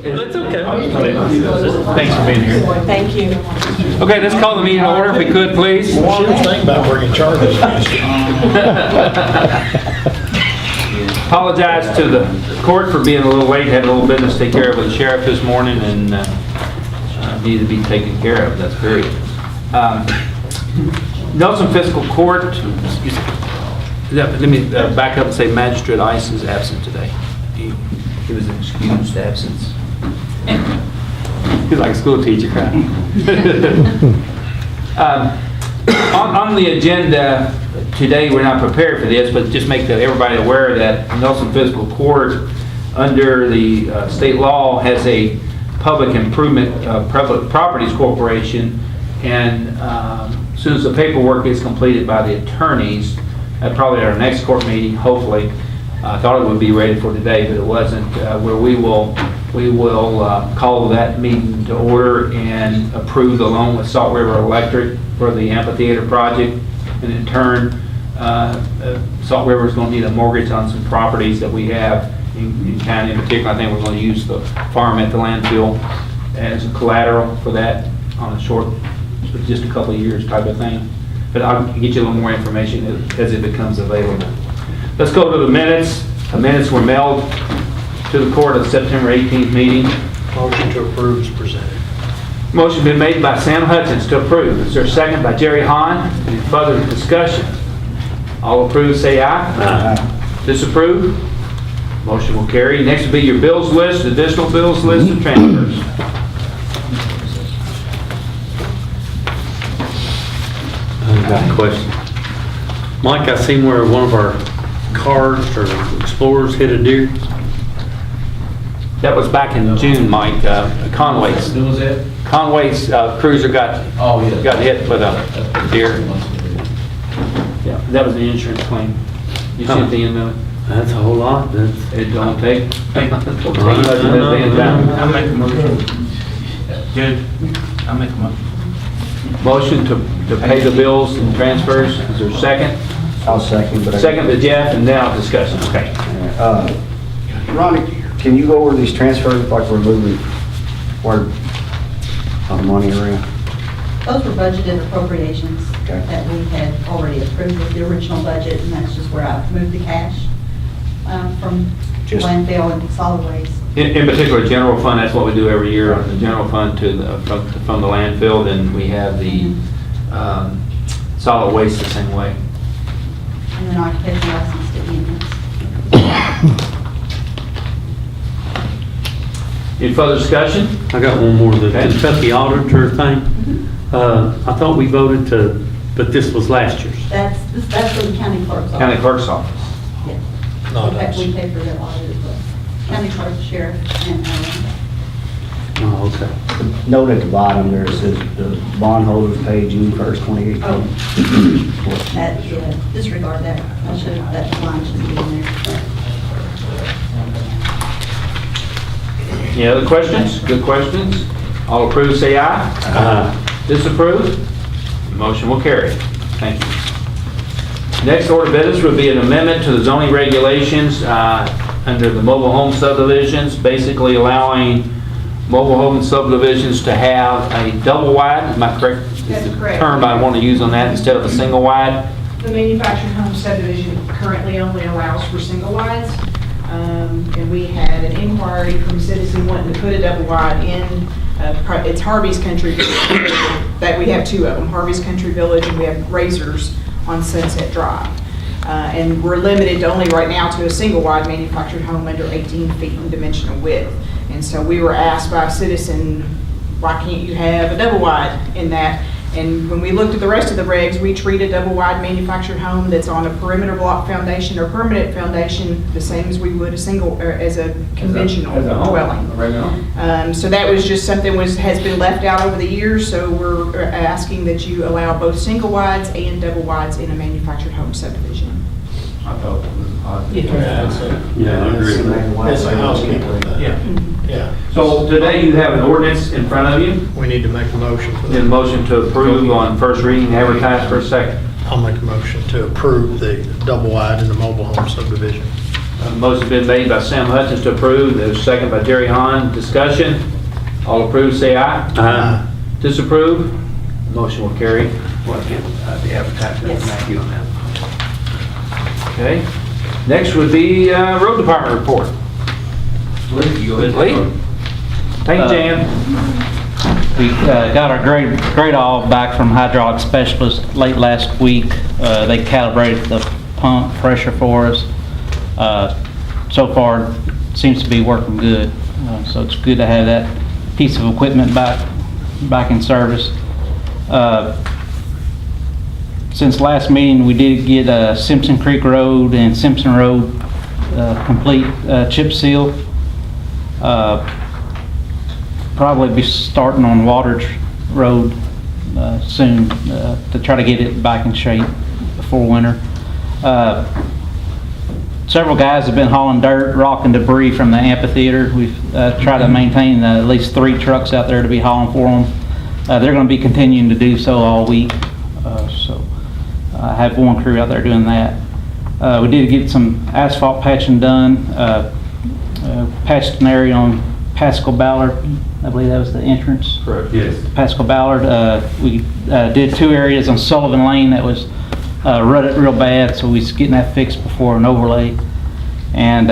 That's okay. Thanks for being here. Thank you. Okay, let's call the meeting to order if we could, please. She was thinking about bringing charges against you. Apologize to the court for being a little late. Had a little business to take care of with the sheriff this morning and needed to be taken care of. That's period. Nelson Fiscal Court, let me back up and say Magistrate Ice is absent today. He was an excused absence. He's like a school teacher, right? On the agenda today, we're not prepared for this, but just make everybody aware that Nelson Fiscal Court, under the state law, has a public improvement, public properties corporation, and as soon as the paperwork is completed by the attorneys, probably at our next court meeting, hopefully, I thought it would be ready for today, but it wasn't, where we will call that meeting to order and approve the loan with Salt River Electric for the amphitheater project. And in turn, Salt River is going to need a mortgage on some properties that we have in county. In particular, I think we're going to use the farm at the landfill as a collateral for that on a short, just a couple of years type of thing. But I'll get you a little more information as it becomes available. Let's go to the minutes. The minutes were mailed to the court at the September 18th meeting. Motion to approve is presented. Motion been made by Sam Hutchins to approve. Is there a second by Jerry Hahn? Any further discussion? All approved, say aye. Aye. Disapprove? Motion will carry. Next will be your bills list, additional bills list, and transfers. I've got a question. Mike, I seen where one of our cars or Explorers hit a deer. That was back in June, Mike. Conway's. Who was it? Conway's cruiser got hit with a deer. Yeah, that was an insurance claim. You see at the end of it? That's a whole lot. It don't take. I'll make a motion. Good. I'll make a motion. Motion to pay the bills and transfers. Is there a second? I'll second. But Second to Jeff, and now discussion. Okay. Ronnie, can you go over these transfers like we're moving where money around? Those were budgeted appropriations Okay. that we had already approved with the original budget, and that's just where I moved the cash from Just- landfill and solid waste. In particular, general fund, that's what we do every year, the general fund from the landfill, then we have the solid waste the same way. And then occupational license to units. Any further discussion? I got one more. The Okay. Kentucky auditor thing. I thought we voted to, but this was last year's. That's for the county clerk's office. County clerk's office. Yes. Not In fact, us. we pay for their audit, but county clerk, sheriff, and Oh, okay. Note at the bottom there, it says the bondholders paid June 1st, 2018. that, disregard that. I should have, that line should be in there. Any other questions? Good questions? All approved, say aye. Disapprove? Motion will carry. Thank you. Next order of business would be an amendment to the zoning regulations under the mobile home subdivisions, basically allowing mobile home subdivisions to have a double wide. Am I correct? That's Is the correct. term I want to use on that instead of a single wide? The manufactured home subdivision currently only allows for single wides. And we had an inquiry from a citizen wanting to put a double wide in, it's Harvey's Country Village, that we have two of them, Harvey's Country Village, and we have Razors on Sunset Drive. And we're limited to only right now to a single wide manufactured home under 18 feet in dimensional width. And so we were asked by a citizen, why can't you have a double wide in that? And when we looked at the rest of the regs, we treat a double wide manufactured home that's on a perimeter block foundation or permanent foundation the same as we would a single, or as a conventional dwelling. So that was just something has been left out over the years, so we're asking that you allow both single wides and double wides in a manufactured home subdivision. I thought it was odd. Yeah, I agree. It's a housekeeping thing. Yeah. So today you have an ordinance in front of you. We need to make a motion for Then that. motion to approve on first reading, advertise for a second. I'll make a motion to approve the double wide in the mobile home subdivision. Motion's been made by Sam Hutchins to approve, there's a second by Jerry Hahn. Discussion. All approved, say aye. Aye. Disapprove? Motion will carry. Well, again, the advertisement, Yes. thank you on that. Okay. Next would be road department report. Lee, you go ahead. Lee? Thank you, Jan. We got our grade all back from hydraulic specialist late last week. They calibrated the pump pressure for us. So far, it seems to be working good. So it's good to have that piece of equipment back in service. Since last meeting, we did get Simpson Creek Road and Simpson Road complete chip seal. Probably be starting on Waters Road soon to try to get it back in shape before winter. Several guys have been hauling dirt, rock, and debris from the amphitheater. We've tried to maintain at least 3 trucks out there to be hauling for them. They're going to be continuing to do so all week. So I have one crew out there doing that. We did get some asphalt patching done. Patched an area on Pascal Ballard. I believe that was the entrance. Correct. Yes. Pascal Ballard. We did 2 areas on Sullivan Lane that was rutted real bad, so we was getting that fixed before an overlay. And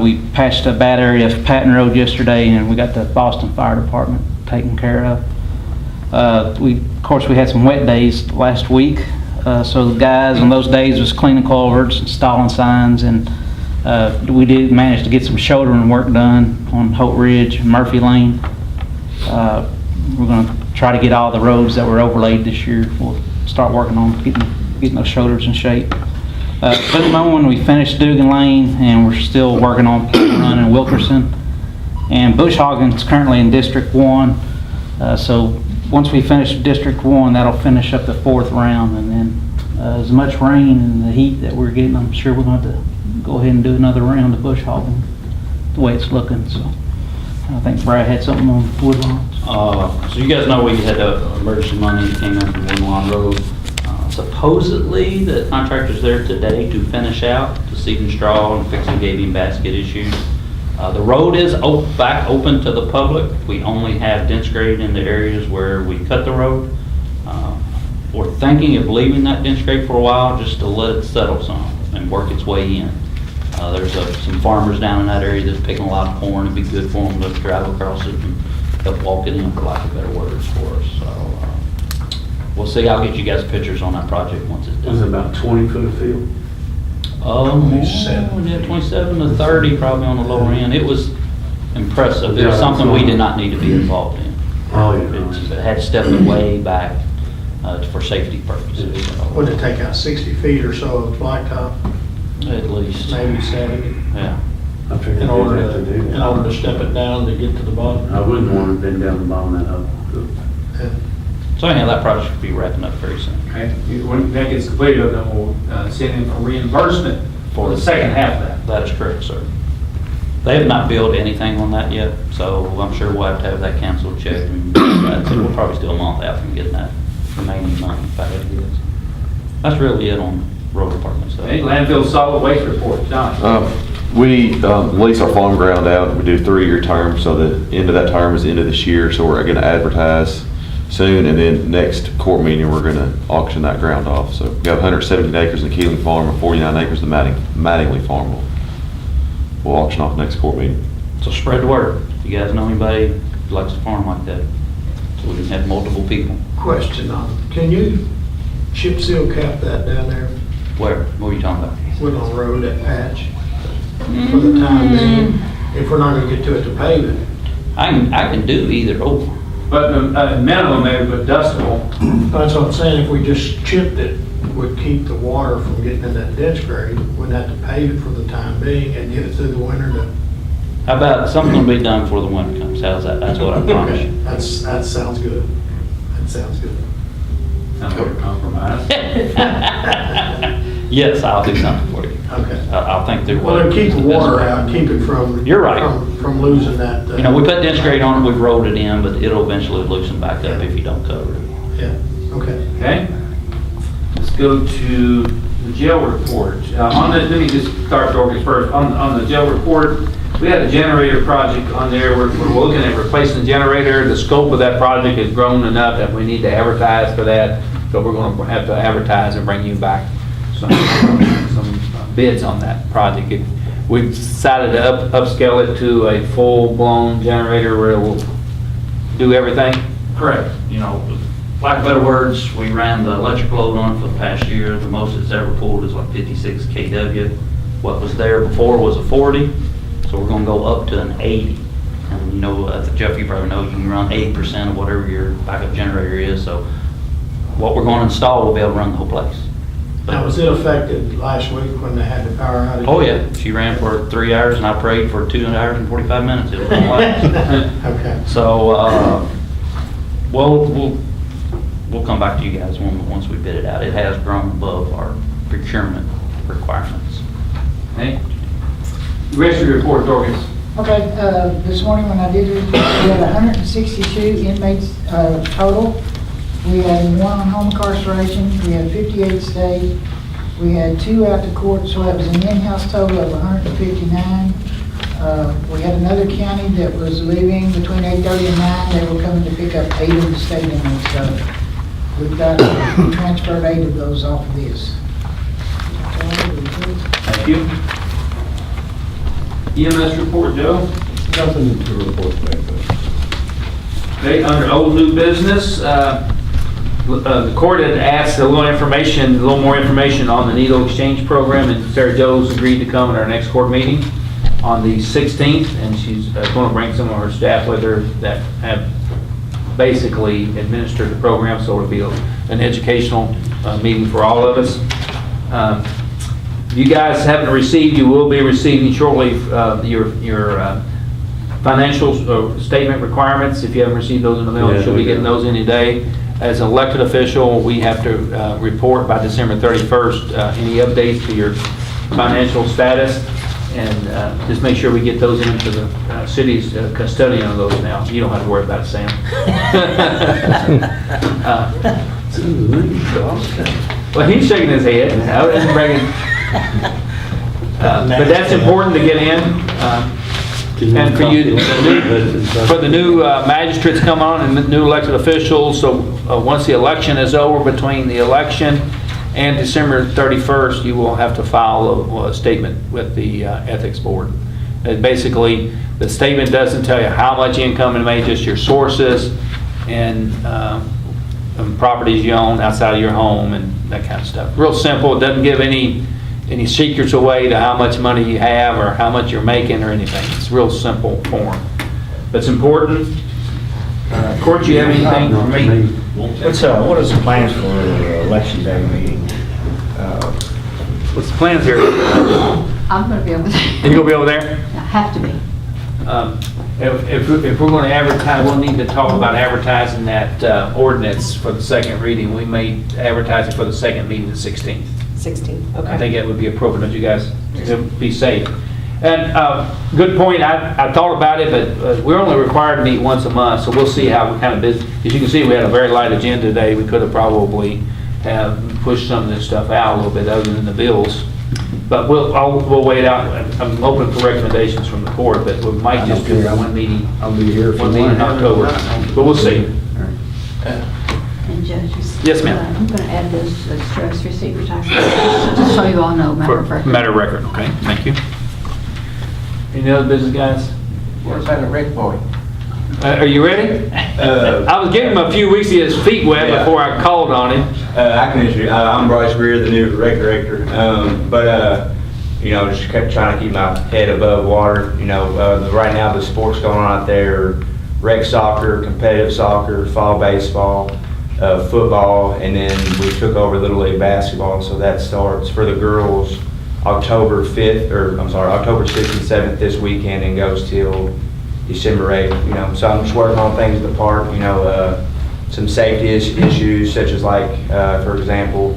we patched a bad area of Patton Road yesterday, and we got the Boston Fire Department taken care of. Of course, we had some wet days last week, so the guys on those days was cleaning culverts, installing signs, and we did manage to get some shouldering work done on Hope Ridge and Murphy Lane. We're going to try to get all the roads that were overlaid this year. We'll start working on getting those shoulders in shape. But when we finished Dugan Lane, and we're still working on Plant Run and Wilkerson. And Bush Hogging's currently in District 1. So once we finish District 1, that'll finish up the 4th round. And then as much rain and the heat that we're getting, I'm sure we're going to have to go ahead and do another round of Bush Hogging, the way it's looking. So I think Brad had something on Woodlawn. So you guys know we had emergency money that came in from Woodlawn Road. Supposedly, the contractor's there today to finish out the seed and straw and fix the gaving basket issues. The road is back open to the public. We only have dense grade in the areas where we cut the road. We're thinking of leaving that dense grade for a while just to let it settle some and work its way in. There's some farmers down in that area that's picking a lot of corn. It'd be good for them to drive across it and help walk it in, for lack of better words, for us. So we'll see. I'll get you guys pictures on that project once it's done. Was it about 20 foot of field? 27 to 30 probably on the lower end. It was impressive. It was Yeah, something we did not need to be involved in. Oh, yeah. It had stepped way back for safety purposes. Would it take out 60 feet or so of blacktop, At least. maybe 70, Yeah. I figured in order they'd have to do that. to step it down to get to the bottom? I wouldn't want to have been down the bottom of that up. So anyhow, that project will be wrapping up very soon. Okay. When that gets completed, then we'll send in for reimbursement for the second half of that. That is correct, sir. They have not billed anything on that yet, so I'm sure we'll have to have that canceled check. And we're probably still a month out from getting that remaining money, if I had to guess. That's really it on road department stuff. Okay, landfill solid waste report, John. We lease our farm ground out. We do 3-year term, so the end of that term is the end of this year. So we're going to advertise soon, and then next court meeting we're going to auction that ground off. So we have 117 acres in the Keeling Farm and 49 acres in the Mattingly Farm. We'll auction off next court meeting. So spread the word. If you guys know anybody who likes to farm like that, so we can have multiple people. Question can you chip seal cap that down there, Where? What are you talking about? Woodlawn Road, that patch, for the time being? If we're not gonna get to it to pave it. I can do either or. But minimum, maybe, but dustable. That's what I'm saying, if we just chipped it, would keep the water from getting in that ditch grade. Wouldn't have to pave it for the time being and get it through the winter to. How about something will be done before the winter comes? How's that? That's what I promise you. That sounds good. That sounds good. Sounds like a compromise. Yes, I'll do something for you. Okay. I'll think through what. Well, then keep the water out, keep it from. You're right. From losing that. You know, we put dense grade on it, we've rolled it in, but it'll eventually loosen back up if you don't cover it. Yeah, okay. Okay? Let's go to the jail report. Let me just start, Dorcas, first. On the jail report, we had a generator project on there. We're looking at replacing the generator. The scope of that project has grown enough that we need to advertise for that. So we're going to have to advertise and bring you back some bids on that project. We've decided to upscale it to a full-blown generator where it will do everything. Correct. You know, lack of better words, we ran the electric load on it for the past year. The most it's ever pulled is like 56 kW. What was there before was a 40, so we're going to go up to an 80. And you know, Jeff, you probably know you can run 80% of whatever your backup generator is. So what we're going to install will be able to run the whole place. Now, was it affected last week when they had the power outage? Oh yeah, she ran for 3 hours and I prayed for 2 hours and 45 minutes. It was gonna last. Okay. So we'll come back to you guys once we bid it out. It has grown above our procurement requirements. Okay? Rest of your report, Dorcas. Okay, this morning when I did it, we had 162 inmates total. We had 1 on home incarceration, we had 58 stayed, we had 2 out to court, so that was an in-house total of 159. We had another county that was leaving between 8:30 and 9, they were coming to pick up 8 of the state inmates, so we transferred 8 of those off of this. Thank you. EMS report, Joe? Nothing to report back there. Okay, under old new business, the court had asked a little more information on the needle exchange program, and Sarah Jo's agreed to come at our next court meeting on the 16th, and she's going to bring some of her staff with her that have basically administered the program, so it'll be an educational meeting for all of us. You guys haven't received, you will be receiving shortly your financial statement requirements. If you haven't received those in the mail, you should be getting those any day. As an elected official, we have to report by December 31st any updates to your financial status, and just make sure we get those into the city's custodian of those now. You don't have to worry about it, Sam. Well, he's shaking his head. I wasn't bringing. But that's important to get in. And for you, for the new magistrates come on and the new elected officials, so once the election is over, between the election and December 31st, you will have to file a statement with the Ethics Board. Basically, the statement doesn't tell you how much income it made, just your sources and properties you own outside of your home and that kind of stuff. Real simple. It doesn't give any secrets away to how much money you have or how much you're making or anything. It's real simple form. But it's important. Court, you have anything for me? What is the plans for the election day meeting? What's the plans here? I'm going to be over there. You gonna be over there? I have to be. If we're going to advertise, we'll need to talk about advertising that ordinance for the second reading. We may advertise it for the second meeting, the 16th. 16, okay. I think that would be appropriate, don't you guys? To be safe. And good point, I thought about it, but we're only required to meet once a month, so we'll see how we kind of busy. As you can see, we had a very light agenda today. We could have probably have pushed some of this stuff out a little bit other than the bills. But we'll wait out. I'm open for recommendations from the court, but we might just do one meeting. I'll be here for one meeting in October, but we'll see. And judges. Yes, ma'am. I'm going to add those extras receipt taxes, just so you all know, matter of record. Matter of record, okay, thank you. Any other business, guys? Where's that a red boy? Are you ready? I was giving him a few weeks to get his feet wet before I called on him. I can introduce. I'm Bryce Greer, the new rec director. You know, just kept trying to keep my head above water. You know, right now the sports going on out there: rec soccer, competitive soccer, fall baseball, football, and then we took over Little League basketball. So that starts for the girls October 5th, or I'm sorry, October 6th and 7th this weekend, and goes till December 8th. You know, so I'm just working on things at the park. You know, some safety issues such as like, for example,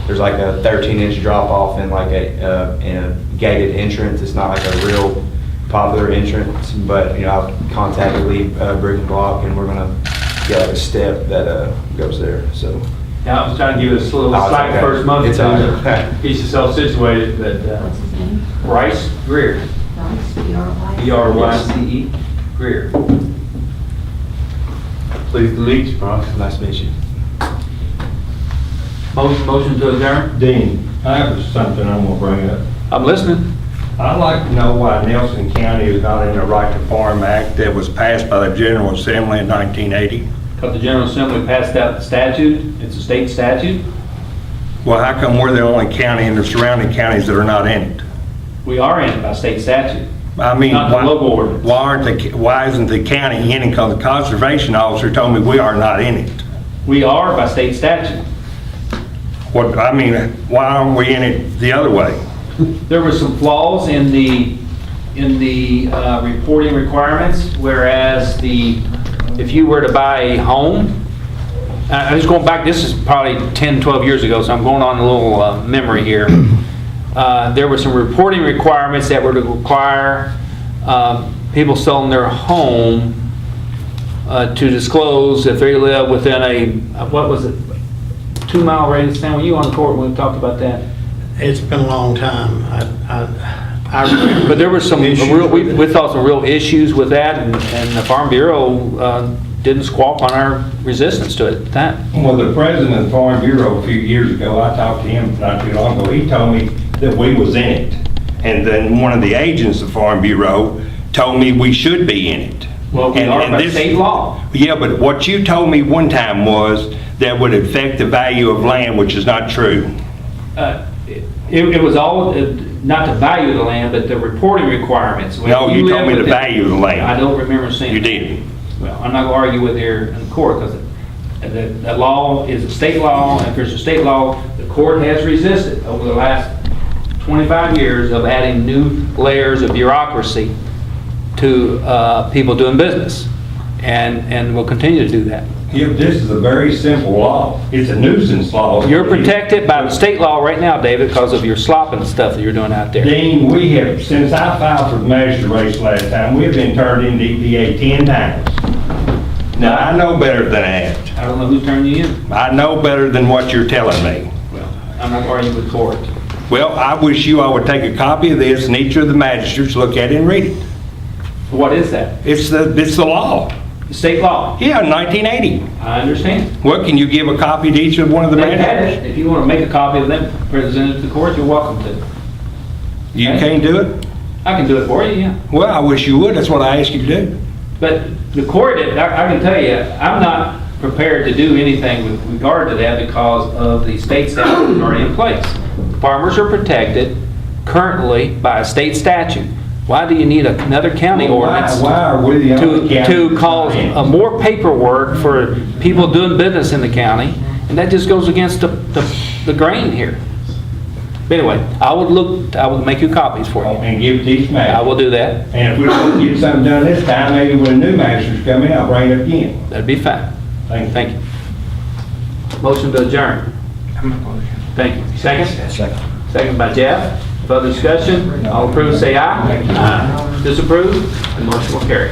there's like a 13-inch drop off in like in a gated entrance. It's not like a real popular entrance, but you know, I've contacted Lee Brick and Block, and we're gonna get like a step that goes there. So Yeah, I was trying to give us a little Oh, it's slack okay. first month It's all to right. get yourself situated, but What's his name? Bryce Greer, Bryce, B-R-Y. B-R-Y-C-E, Greer. Pleased to meet you, Bryce. Nice to meet you. Motion to adjourn? Dean, I have something I'm gonna bring up. I'm listening. I'd like to know why Nelson County is not in the Right to Farm Act that was passed by the General Assembly in 1980. Because the General Assembly passed out the statute, it's a state statute. Well, how come we're the only county in the surrounding counties that are not in it? We are in it by state statute. I mean, Not the local ordinance. why isn't the county in it? Because the conservation officer told me we are not in it. We are by state statute. What, I mean, why aren't we in it the other way? There were some flaws in the reporting requirements, whereas if you were to buy a home, I'm just going back, this is probably 10, 12 years ago, so I'm going on a little memory here. There were some reporting requirements that were to require people selling their home to disclose if they live within a, what was it, 2-mile radius. Sam, were you on the court when we talked about that? It's been a long time. I remember. But there were some issues real, with it. we thought some real issues with that, and the Farm Bureau didn't squawk on our resistance to it at the time. Well, the president of the Farm Bureau a few years ago, I talked to him not too long ago, he told me that we was in it. And then one of the agents of Farm Bureau told me we should be in it. Well, we are by state law. Yeah, but what you told me one time was that would affect the value of land, which is not true. It was all, not the value of the land, but the reporting requirements. When No, you told me live the within- value of the land. I don't remember saying You that. did. Well, I'm not going to argue with here in the court, because the law is a state law, and if there's a state law, the court has resisted over the last 25 years of adding new layers of bureaucracy to people doing business, and will continue to do that. Yeah, this is a very simple law. It's a nuisance law. You're protected by the state law right now, David, because of your slopping stuff that you're doing out there. Dean, we have, since I filed for the magistrate race last time, we've been turned into EPA 10 times. Now, I know better than that. I don't know who turned you in. I know better than what you're telling me. Well, I'm not arguing with court. Well, I wish you all would take a copy of this and each of the magistrates look at it and read it. What is that? It's the law. The state law. Yeah, 1980. I understand. What, can you give a copy to each of one of the They had magistrates? it. If you want to make a copy of them, present it to the court, you're welcome to. You can't do it? I can do it for you, yeah. Well, I wish you would. That's what I asked you to do. But the court, I can tell you, I'm not prepared to do anything with regard to that because of the state statute already in place. Farmers are protected currently by a state statute. Why do you need another county Well, ordinance why are we the only county to that's cause not in it? more paperwork for people doing business in the county? And that just goes against the grain here. But anyway, I will make you copies for you. And give it to each I magistrate. will do that. And if we don't get something done this time, maybe when the new magistrates come in, I'll bring it up again. That'd be fine. Thank you. Motion to adjourn. Thank you. Second? Second. Second by Jeff. Further discussion? All approve, say aye. Aye. Disapprove? The motion will carry.